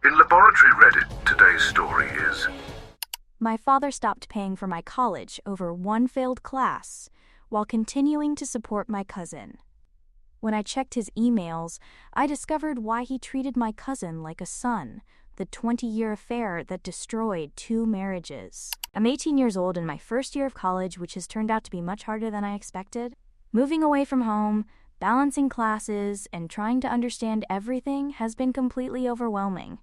In Laboratory Reddit, today's story is... My father stopped paying for my college over one failed class while continuing to support my cousin. When I checked his emails, I discovered why he treated my cousin like a son, the 20-year affair that destroyed 2 marriages. I'm 18 years old in my first year of college, which has turned out to be much harder than I expected. Moving away from home, balancing classes, and trying to understand everything has been completely overwhelming.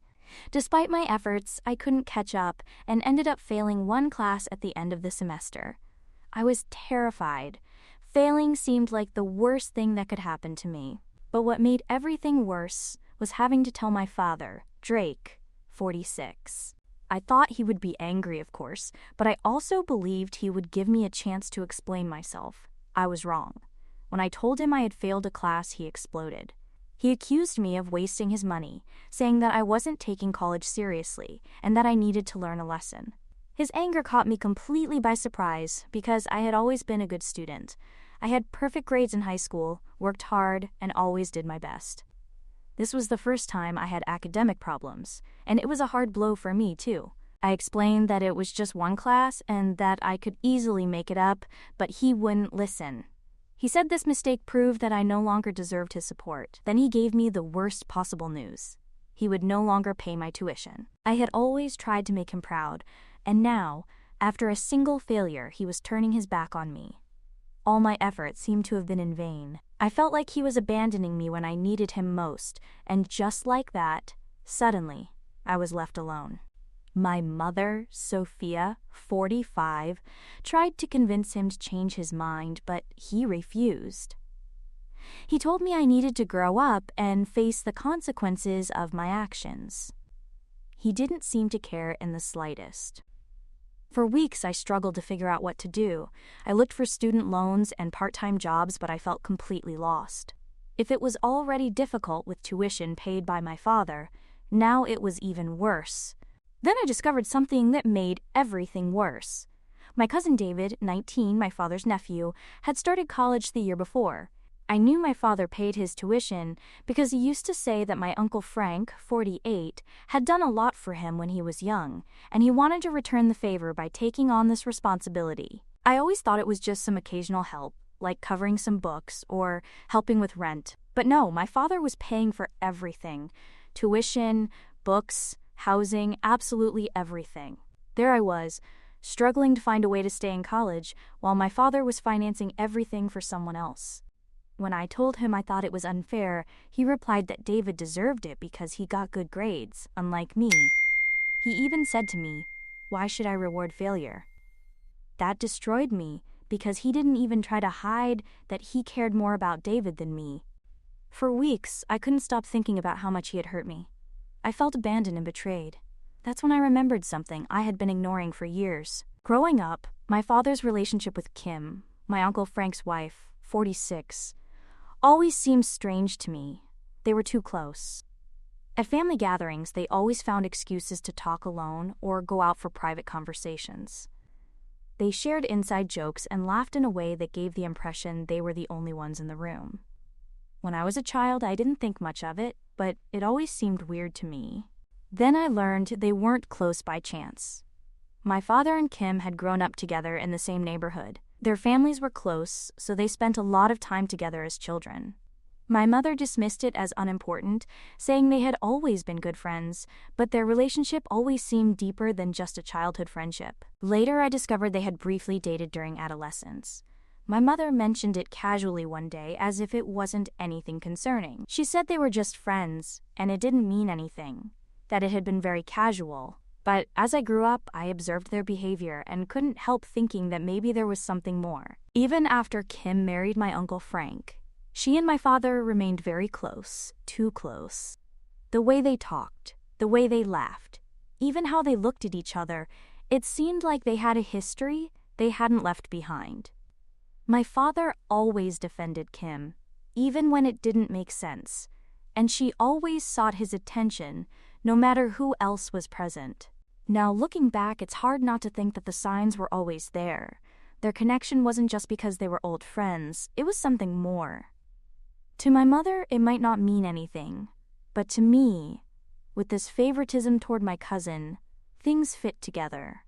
Despite my efforts, I couldn't catch up and ended up failing one class at the end of the semester. I was terrified. Failing seemed like the worst thing that could happen to me. But what made everything worse was having to tell my father, Drake, 46. I thought he would be angry, of course, but I also believed he would give me a chance to explain myself. I was wrong. When I told him I had failed a class, he exploded. He accused me of wasting his money, saying that I wasn't taking college seriously and that I needed to learn a lesson. His anger caught me completely by surprise because I had always been a good student. I had perfect grades in high school, worked hard, and always did my best. This was the first time I had academic problems, and it was a hard blow for me, too. I explained that it was just one class and that I could easily make it up, but he wouldn't listen. He said this mistake proved that I no longer deserved his support. Then he gave me the worst possible news. He would no longer pay my tuition. I had always tried to make him proud, and now, after a single failure, he was turning his back on me. All my efforts seemed to have been in vain. I felt like he was abandoning me when I needed him most, and just like that, suddenly, I was left alone. My mother, Sophia, 45, tried to convince him to change his mind, but he refused. He told me I needed to grow up and face the consequences of my actions. He didn't seem to care in the slightest. For weeks, I struggled to figure out what to do. I looked for student loans and part-time jobs, but I felt completely lost. If it was already difficult with tuition paid by my father, now it was even worse. Then I discovered something that made everything worse. My cousin David, 19, my father's nephew, had started college the year before. I knew my father paid his tuition because he used to say that my Uncle Frank, 48, had done a lot for him when he was young, and he wanted to return the favor by taking on this responsibility. I always thought it was just some occasional help, like covering some books or helping with rent. But no, my father was paying for everything. Tuition, books, housing, absolutely everything. There I was, struggling to find a way to stay in college, while my father was financing everything for someone else. When I told him I thought it was unfair, he replied that David deserved it because he got good grades, unlike me. He even said to me, "Why should I reward failure?" That destroyed me because he didn't even try to hide that he cared more about David than me. For weeks, I couldn't stop thinking about how much he had hurt me. I felt abandoned and betrayed. That's when I remembered something I had been ignoring for years. Growing up, my father's relationship with Kim, my Uncle Frank's wife, 46, always seemed strange to me. They were too close. At family gatherings, they always found excuses to talk alone or go out for private conversations. They shared inside jokes and laughed in a way that gave the impression they were the only ones in the room. When I was a child, I didn't think much of it, but it always seemed weird to me. Then I learned they weren't close by chance. My father and Kim had grown up together in the same neighborhood. Their families were close, so they spent a lot of time together as children. My mother dismissed it as unimportant, saying they had always been good friends, but their relationship always seemed deeper than just a childhood friendship. Later, I discovered they had briefly dated during adolescence. My mother mentioned it casually one day as if it wasn't anything concerning. She said they were just friends, and it didn't mean anything, that it had been very casual. But as I grew up, I observed their behavior and couldn't help thinking that maybe there was something more. Even after Kim married my Uncle Frank, she and my father remained very close, too close. The way they talked, the way they laughed, even how they looked at each other, it seemed like they had a history they hadn't left behind. My father always defended Kim, even when it didn't make sense, and she always sought his attention, no matter who else was present. Now, looking back, it's hard not to think that the signs were always there. Their connection wasn't just because they were old friends, it was something more. To my mother, it might not mean anything, but to me, with this favoritism toward my cousin, things fit together.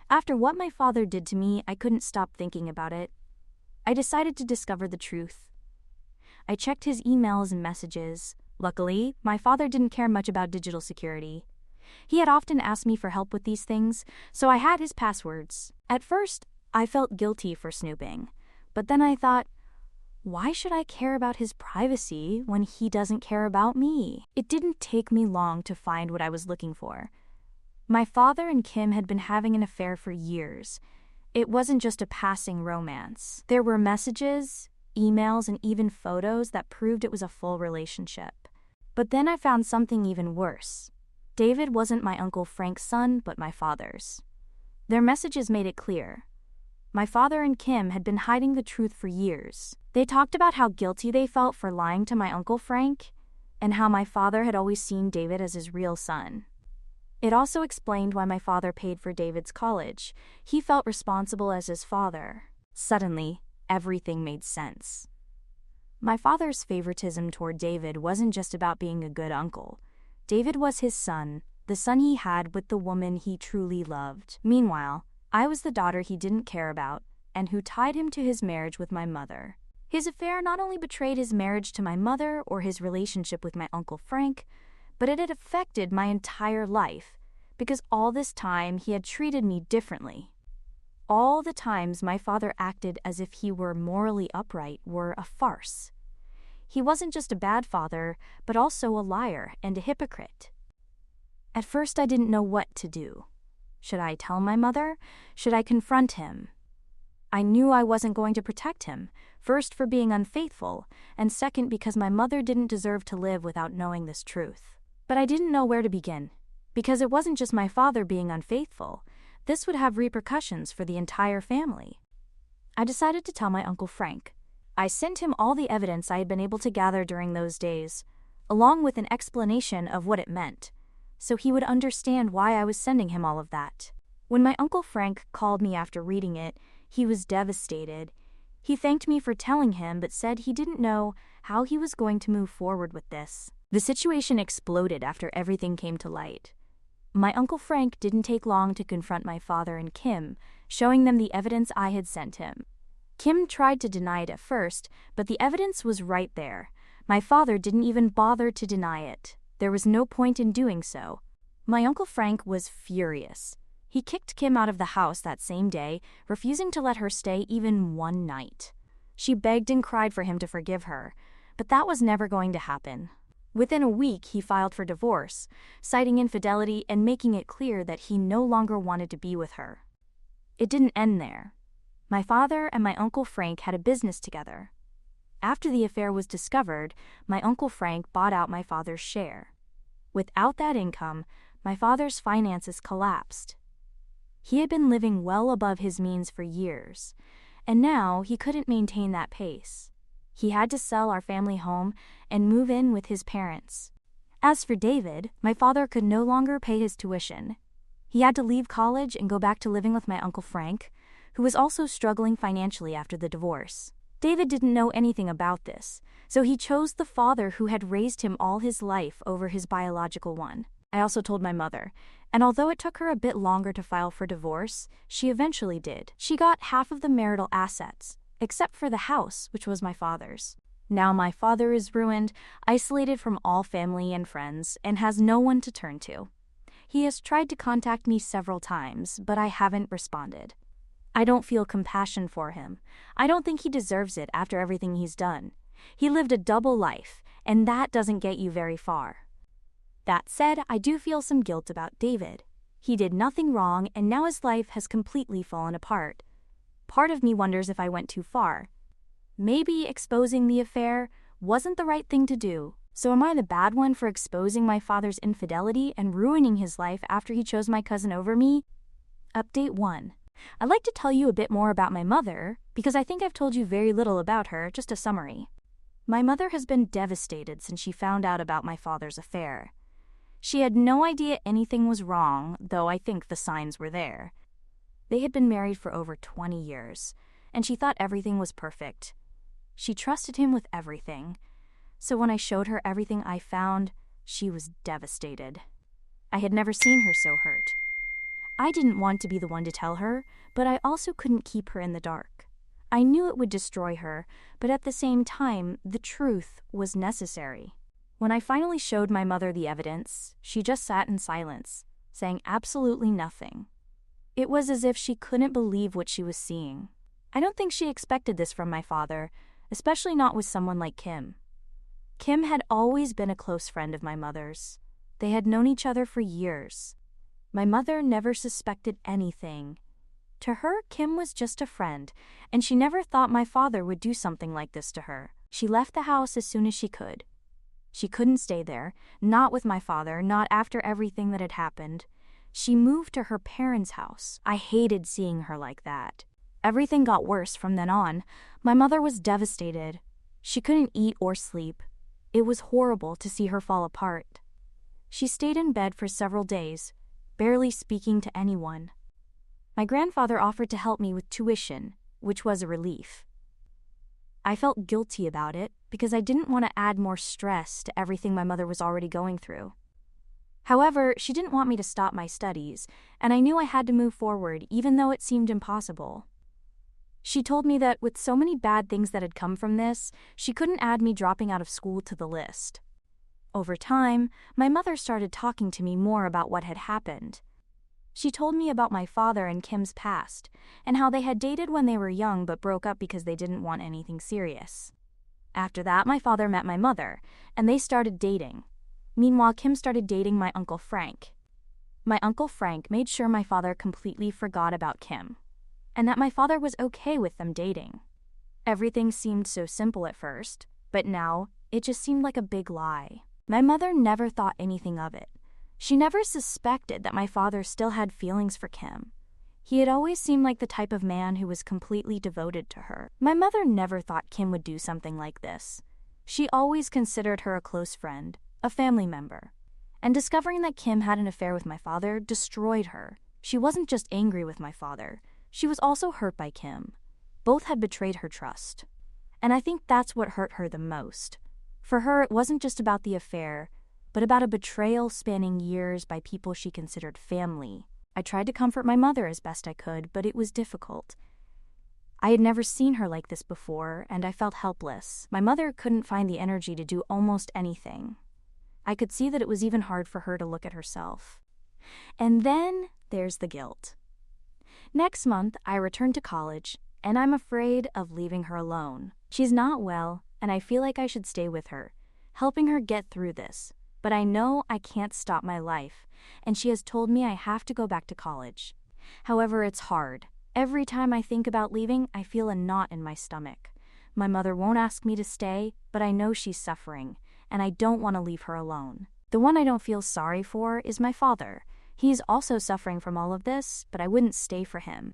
After what my father did to me, I couldn't stop thinking about it. I decided to discover the truth. I checked his emails and messages. Luckily, my father didn't care much about digital security. He had often asked me for help with these things, so I had his passwords. At first, I felt guilty for snooping, but then I thought, why should I care about his privacy when he doesn't care about me? It didn't take me long to find what I was looking for. My father and Kim had been having an affair for years. It wasn't just a passing romance. There were messages, emails, and even photos that proved it was a full relationship. But then I found something even worse. David wasn't my Uncle Frank's son, but my father's. Their messages made it clear. My father and Kim had been hiding the truth for years. They talked about how guilty they felt for lying to my Uncle Frank, and how my father had always seen David as his real son. It also explained why my father paid for David's college. He felt responsible as his father. Suddenly, everything made sense. My father's favoritism toward David wasn't just about being a good uncle. David was his son, the son he had with the woman he truly loved. Meanwhile, I was the daughter he didn't care about, and who tied him to his marriage with my mother. His affair not only betrayed his marriage to my mother or his relationship with my Uncle Frank, but it had affected my entire life, because all this time he had treated me differently. All the times my father acted as if he were morally upright were a farce. He wasn't just a bad father, but also a liar and a hypocrite. At first I didn't know what to do. Should I tell my mother? Should I confront him? I knew I wasn't going to protect him, first for being unfaithful, and second because my mother didn't deserve to live without knowing this truth. But I didn't know where to begin, because it wasn't just my father being unfaithful. This would have repercussions for the entire family. I decided to tell my Uncle Frank. I sent him all the evidence I had been able to gather during those days, along with an explanation of what it meant, so he would understand why I was sending him all of that. When my Uncle Frank called me after reading it, he was devastated. He thanked me for telling him, but said he didn't know how he was going to move forward with this. The situation exploded after everything came to light. My Uncle Frank didn't take long to confront my father and Kim, showing them the evidence I had sent him. Kim tried to deny it at first, but the evidence was right there. My father didn't even bother to deny it. There was no point in doing so. My Uncle Frank was furious. He kicked Kim out of the house that same day, refusing to let her stay even one night. She begged and cried for him to forgive her, but that was never going to happen. Within a week, he filed for divorce, citing infidelity and making it clear that he no longer wanted to be with her. It didn't end there. My father and my Uncle Frank had a business together. After the affair was discovered, my Uncle Frank bought out my father's share. Without that income, my father's finances collapsed. He had been living well above his means for years, and now he couldn't maintain that pace. He had to sell our family home and move in with his parents. As for David, my father could no longer pay his tuition. He had to leave college and go back to living with my Uncle Frank, who was also struggling financially after the divorce. David didn't know anything about this, so he chose the father who had raised him all his life over his biological one. I also told my mother, and although it took her a bit longer to file for divorce, she eventually did. She got half of the marital assets, except for the house, which was my father's. Now my father is ruined, isolated from all family and friends, and has no one to turn to. He has tried to contact me several times, but I haven't responded. I don't feel compassion for him. I don't think he deserves it after everything he's done. He lived a double life, and that doesn't get you very far. That said, I do feel some guilt about David. He did nothing wrong, and now his life has completely fallen apart. Part of me wonders if I went too far. Maybe exposing the affair wasn't the right thing to do. So am I the bad one for exposing my father's infidelity and ruining his life after he chose my cousin over me? Update 1. I'd like to tell you a bit more about my mother, because I think I've told you very little about her, just a summary. My mother has been devastated since she found out about my father's affair. She had no idea anything was wrong, though I think the signs were there. They had been married for over 20 years, and she thought everything was perfect. She trusted him with everything. So when I showed her everything I found, she was devastated. I had never seen her so hurt. I didn't want to be the one to tell her, but I also couldn't keep her in the dark. I knew it would destroy her, but at the same time, the truth was necessary. When I finally showed my mother the evidence, she just sat in silence, saying absolutely nothing. It was as if she couldn't believe what she was seeing. I don't think she expected this from my father, especially not with someone like Kim. Kim had always been a close friend of my mother's. They had known each other for years. My mother never suspected anything. To her, Kim was just a friend, and she never thought my father would do something like this to her. She left the house as soon as she could. She couldn't stay there, not with my father, not after everything that had happened. She moved to her parents' house. I hated seeing her like that. Everything got worse from then on. My mother was devastated. She couldn't eat or sleep. It was horrible to see her fall apart. She stayed in bed for several days, barely speaking to anyone. My grandfather offered to help me with tuition, which was a relief. I felt guilty about it because I didn't want to add more stress to everything my mother was already going through. However, she didn't want me to stop my studies, and I knew I had to move forward even though it seemed impossible. She told me that with so many bad things that had come from this, she couldn't add me dropping out of school to the list. Over time, my mother started talking to me more about what had happened. She told me about my father and Kim's past, and how they had dated when they were young but broke up because they didn't want anything serious. After that, my father met my mother, and they started dating. Meanwhile, Kim started dating my Uncle Frank. My Uncle Frank made sure my father completely forgot about Kim, and that my father was okay with them dating. Everything seemed so simple at first, but now it just seemed like a big lie. My mother never thought anything of it. She never suspected that my father still had feelings for Kim. He had always seemed like the type of man who was completely devoted to her. My mother never thought Kim would do something like this. She always considered her a close friend, a family member. And discovering that Kim had an affair with my father destroyed her. She wasn't just angry with my father. She was also hurt by Kim. Both had betrayed her trust. And I think that's what hurt her the most. For her, it wasn't just about the affair, but about a betrayal spanning years by people she considered family. I tried to comfort my mother as best I could, but it was difficult. I had never seen her like this before, and I felt helpless. My mother couldn't find the energy to do almost anything. I could see that it was even hard for her to look at herself. And then there's the guilt. Next month, I return to college, and I'm afraid of leaving her alone. She's not well, and I feel like I should stay with her, helping her get through this. But I know I can't stop my life, and she has told me I have to go back to college. However, it's hard. Every time I think about leaving, I feel a knot in my stomach. My mother won't ask me to stay, but I know she's suffering, and I don't want to leave her alone. The one I don't feel sorry for is my father. He's also suffering from all of this, but I wouldn't stay for him.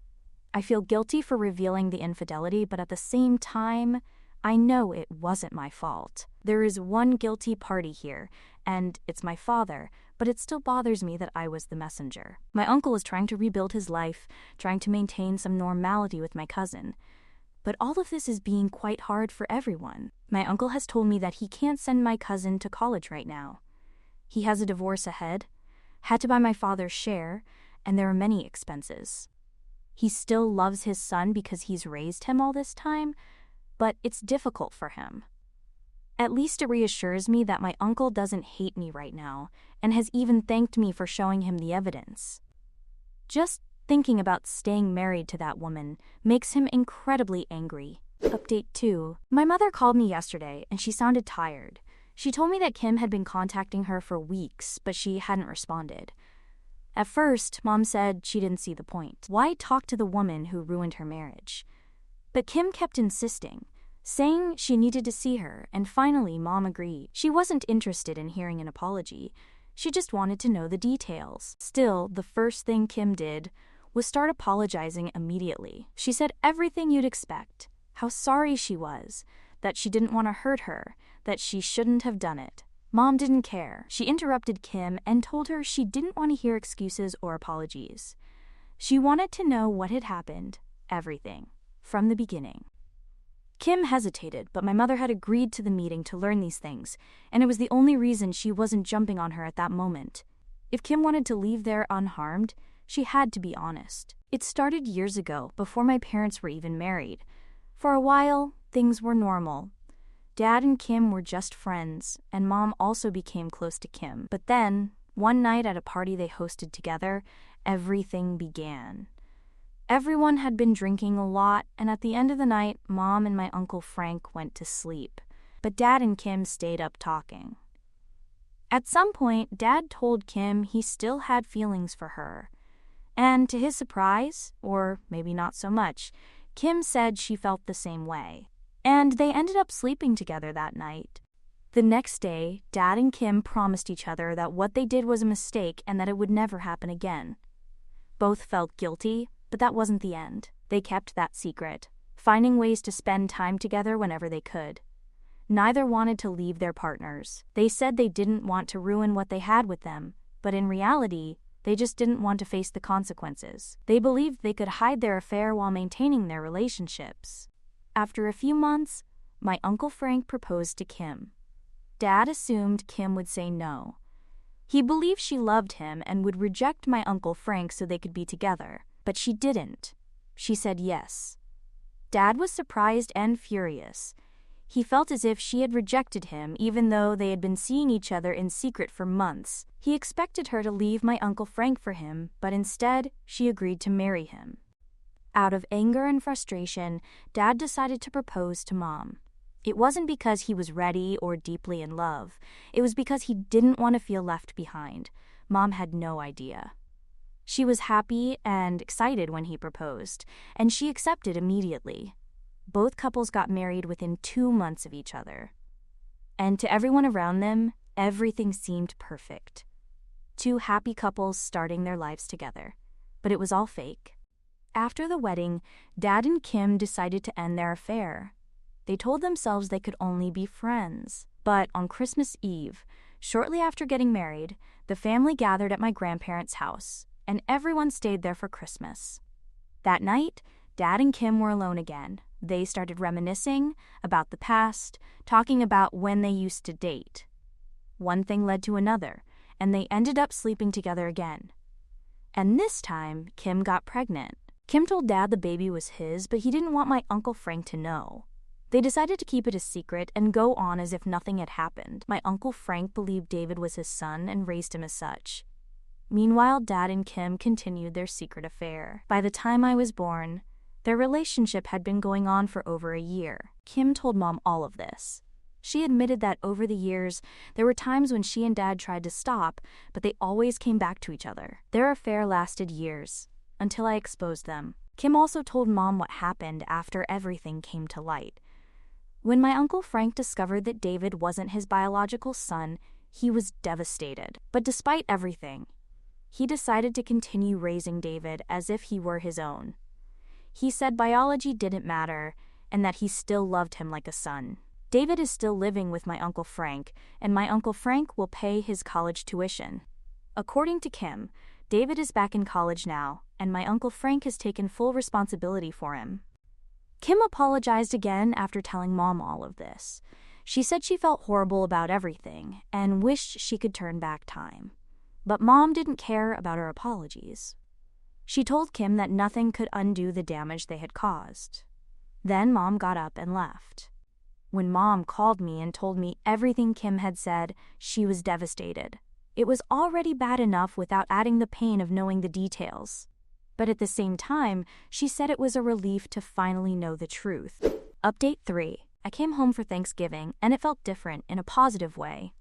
I feel guilty for revealing the infidelity, but at the same time, I know it wasn't my fault. There is one guilty party here, and it's my father, but it still bothers me that I was the messenger. My uncle is trying to rebuild his life, trying to maintain some normality with my cousin. But all of this is being quite hard for everyone. My uncle has told me that he can't send my cousin to college right now. He has a divorce ahead, had to buy my father's share, and there are many expenses. He still loves his son because he's raised him all this time, but it's difficult for him. At least it reassures me that my uncle doesn't hate me right now, and has even thanked me for showing him the evidence. Just thinking about staying married to that woman makes him incredibly angry. Update 2. My mother called me yesterday, and she sounded tired. She told me that Kim had been contacting her for weeks, but she hadn't responded. At first, Mom said she didn't see the point. Why talk to the woman who ruined her marriage? But Kim kept insisting, saying she needed to see her, and finally Mom agreed. She wasn't interested in hearing an apology. She just wanted to know the details. Still, the first thing Kim did was start apologizing immediately. She said everything you'd expect, how sorry she was, that she didn't want to hurt her, that she shouldn't have done it. Mom didn't care. She interrupted Kim and told her she didn't want to hear excuses or apologies. She wanted to know what had happened, everything, from the beginning. Kim hesitated, but my mother had agreed to the meeting to learn these things, and it was the only reason she wasn't jumping on her at that moment. If Kim wanted to leave there unharmed, she had to be honest. It started years ago, before my parents were even married. For a while, things were normal. Dad and Kim were just friends, and Mom also became close to Kim. But then, one night at a party they hosted together, everything began. Everyone had been drinking a lot, and at the end of the night, Mom and my Uncle Frank went to sleep. But Dad and Kim stayed up talking. At some point, Dad told Kim he still had feelings for her. And to his surprise, or maybe not so much, Kim said she felt the same way. And they ended up sleeping together that night. The next day, Dad and Kim promised each other that what they did was a mistake and that it would never happen again. Both felt guilty, but that wasn't the end. They kept that secret, finding ways to spend time together whenever they could. Neither wanted to leave their partners. They said they didn't want to ruin what they had with them, but in reality, they just didn't want to face the consequences. They believed they could hide their affair while maintaining their relationships. After a few months, my Uncle Frank proposed to Kim. Dad assumed Kim would say no. He believed she loved him and would reject my Uncle Frank so they could be together. But she didn't. She said yes. Dad was surprised and furious. He felt as if she had rejected him even though they had been seeing each other in secret for months. He expected her to leave my Uncle Frank for him, but instead, she agreed to marry him. Out of anger and frustration, Dad decided to propose to Mom. It wasn't because he was ready or deeply in love. It was because he didn't want to feel left behind. Mom had no idea. She was happy and excited when he proposed, and she accepted immediately. Both couples got married within 2 months of each other. And to everyone around them, everything seemed perfect. 2 happy couples starting their lives together. But it was all fake. After the wedding, Dad and Kim decided to end their affair. They told themselves they could only be friends. But on Christmas Eve, shortly after getting married, the family gathered at my grandparents' house, and everyone stayed there for Christmas. That night, Dad and Kim were alone again. They started reminiscing about the past, talking about when they used to date. One thing led to another, and they ended up sleeping together again. And this time, Kim got pregnant. Kim told Dad the baby was his, but he didn't want my Uncle Frank to know. They decided to keep it a secret and go on as if nothing had happened. My Uncle Frank believed David was his son and raised him as such. Meanwhile, Dad and Kim continued their secret affair. By the time I was born, their relationship had been going on for over a year. Kim told Mom all of this. She admitted that over the years, there were times when she and Dad tried to stop, but they always came back to each other. Their affair lasted years, until I exposed them. Kim also told Mom what happened after everything came to light. When my Uncle Frank discovered that David wasn't his biological son, he was devastated. But despite everything, he decided to continue raising David as if he were his own. He said biology didn't matter and that he still loved him like a son. David is still living with my Uncle Frank, and my Uncle Frank will pay his college tuition. According to Kim, David is back in college now, and my Uncle Frank has taken full responsibility for him. Kim apologized again after telling Mom all of this. She said she felt horrible about everything and wished she could turn back time. But Mom didn't care about her apologies. She told Kim that nothing could undo the damage they had caused. Then Mom got up and left. When Mom called me and told me everything Kim had said, she was devastated. It was already bad enough without adding the pain of knowing the details. But at the same time, she said it was a relief to finally know the truth. Update 3. I came home for Thanksgiving, and it felt different in a positive way.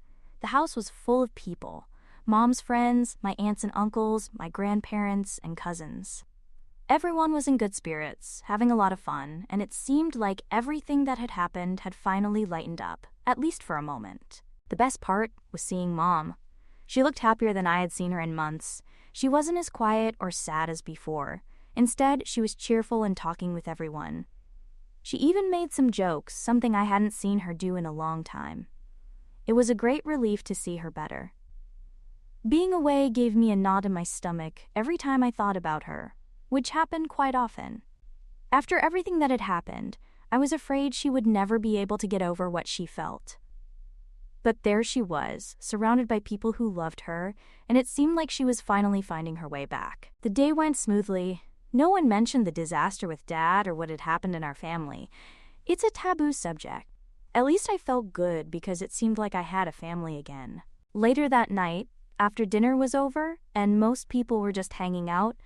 The house was full of people. Mom's friends, my aunts and uncles, my grandparents, and cousins. Everyone was in good spirits, having a lot of fun, and it seemed like everything that had happened had finally lightened up, at least for a moment. The best part was seeing Mom. She looked happier than I had seen her in months. She wasn't as quiet or sad as before. Instead, she was cheerful and talking with everyone. She even made some jokes, something I hadn't seen her do in a long time. It was a great relief to see her better. Being away gave me a knot in my stomach every time I thought about her, which happened quite often. After everything that had happened, I was afraid she would never be able to get over what she felt. But there she was, surrounded by people who loved her, and it seemed like she was finally finding her way back. The day went smoothly. No one mentioned the disaster with Dad or what had happened in our family. It's a taboo subject. At least I felt good because it seemed like I had a family again. Later that night, after dinner was over and most people were just hanging out,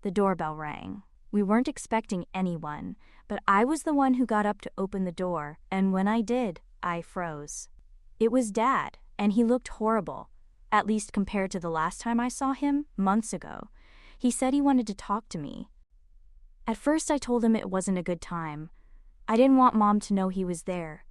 the doorbell rang. We weren't expecting anyone, but I was the one who got up to open the door, and when I did, I froze. It was Dad, and he looked horrible, at least compared to the last time I saw him, months ago. He said he wanted to talk to me. At first I told him it wasn't a good time. I didn't want Mom to know he was there.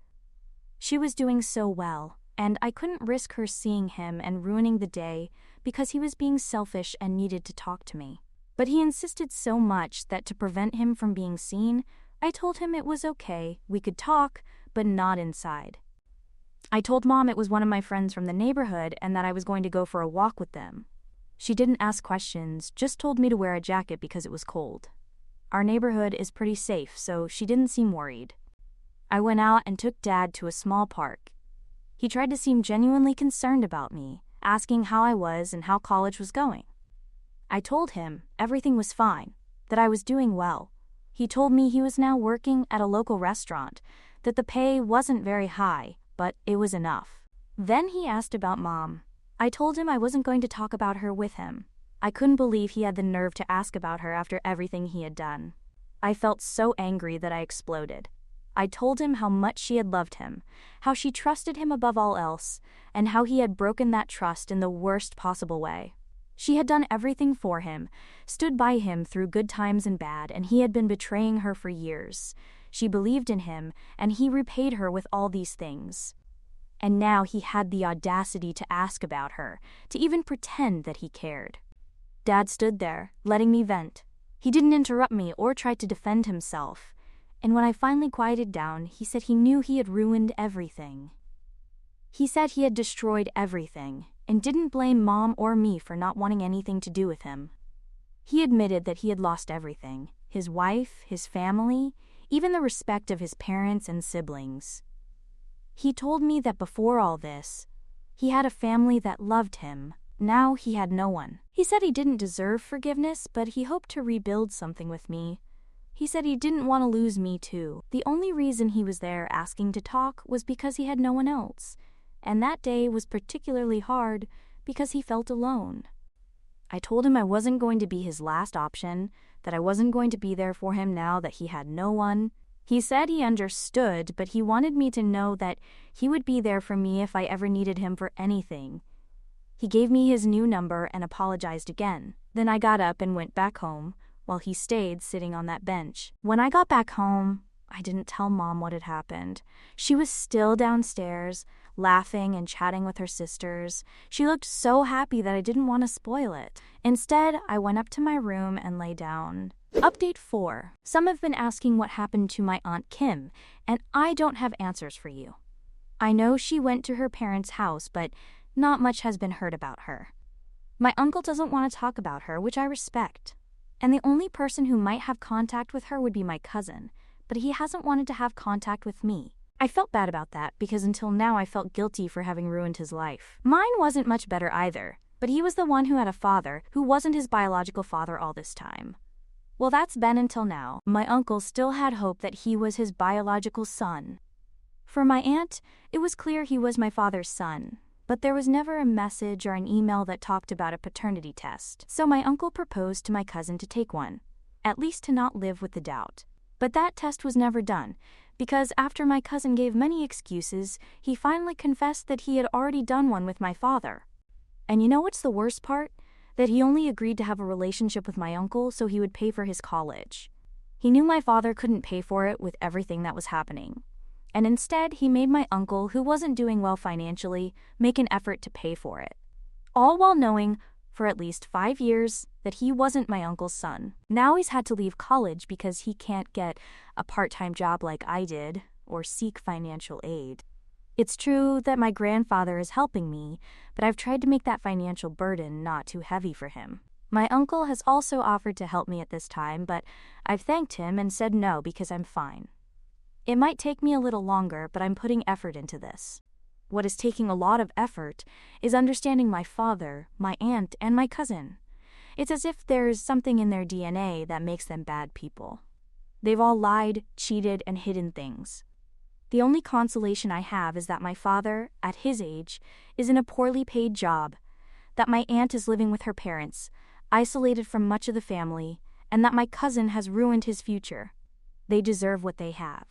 She was doing so well, and I couldn't risk her seeing him and ruining the day because he was being selfish and needed to talk to me. But he insisted so much that to prevent him from being seen, I told him it was okay, we could talk, but not inside. I told Mom it was one of my friends from the neighborhood and that I was going to go for a walk with them. She didn't ask questions, just told me to wear a jacket because it was cold. Our neighborhood is pretty safe, so she didn't seem worried. I went out and took Dad to a small park. He tried to seem genuinely concerned about me, asking how I was and how college was going. I told him everything was fine, that I was doing well. He told me he was now working at a local restaurant, that the pay wasn't very high, but it was enough. Then he asked about Mom. I told him I wasn't going to talk about her with him. I couldn't believe he had the nerve to ask about her after everything he had done. I felt so angry that I exploded. I told him how much she had loved him, how she trusted him above all else, and how he had broken that trust in the worst possible way. She had done everything for him, stood by him through good times and bad, and he had been betraying her for years. She believed in him, and he repaid her with all these things. And now he had the audacity to ask about her, to even pretend that he cared. Dad stood there, letting me vent. He didn't interrupt me or try to defend himself. And when I finally quieted down, he said he knew he had ruined everything. He said he had destroyed everything, and didn't blame Mom or me for not wanting anything to do with him. He admitted that he had lost everything, his wife, his family, even the respect of his parents and siblings. He told me that before all this, he had a family that loved him. Now he had no one. He said he didn't deserve forgiveness, but he hoped to rebuild something with me. He said he didn't want to lose me too. The only reason he was there asking to talk was because he had no one else, and that day was particularly hard because he felt alone. I told him I wasn't going to be his last option, that I wasn't going to be there for him now that he had no one. He said he understood, but he wanted me to know that he would be there for me if I ever needed him for anything. He gave me his new number and apologized again. Then I got up and went back home, while he stayed sitting on that bench. When I got back home, I didn't tell Mom what had happened. She was still downstairs, laughing and chatting with her sisters. She looked so happy that I didn't want to spoil it. Instead, I went up to my room and lay down. Update 4. Some have been asking what happened to my Aunt Kim, and I don't have answers for you. I know she went to her parents' house, but not much has been heard about her. My uncle doesn't want to talk about her, which I respect. And the only person who might have contact with her would be my cousin, but he hasn't wanted to have contact with me. I felt bad about that because until now I felt guilty for having ruined his life. Mine wasn't much better either, but he was the one who had a father who wasn't his biological father all this time. Well, that's been until now. My uncle still had hope that he was his biological son. For my aunt, it was clear he was my father's son, but there was never a message or an email that talked about a paternity test. So my uncle proposed to my cousin to take one, at least to not live with the doubt. But that test was never done, because after my cousin gave many excuses, he finally confessed that he had already done one with my father. And you know what's the worst part? That he only agreed to have a relationship with my uncle so he would pay for his college. He knew my father couldn't pay for it with everything that was happening. And instead, he made my uncle, who wasn't doing well financially, make an effort to pay for it. All while knowing, for at least 5 years, that he wasn't my uncle's son. Now he's had to leave college because he can't get a part-time job like I did, or seek financial aid. It's true that my grandfather is helping me, but I've tried to make that financial burden not too heavy for him. My uncle has also offered to help me at this time, but I've thanked him and said no because I'm fine. It might take me a little longer, but I'm putting effort into this. What is taking a lot of effort is understanding my father, my aunt, and my cousin. It's as if there's something in their DNA that makes them bad people. They've all lied, cheated, and hidden things. The only consolation I have is that my father, at his age, is in a poorly paid job, that my aunt is living with her parents, isolated from much of the family, and that my cousin has ruined his future. They deserve what they have.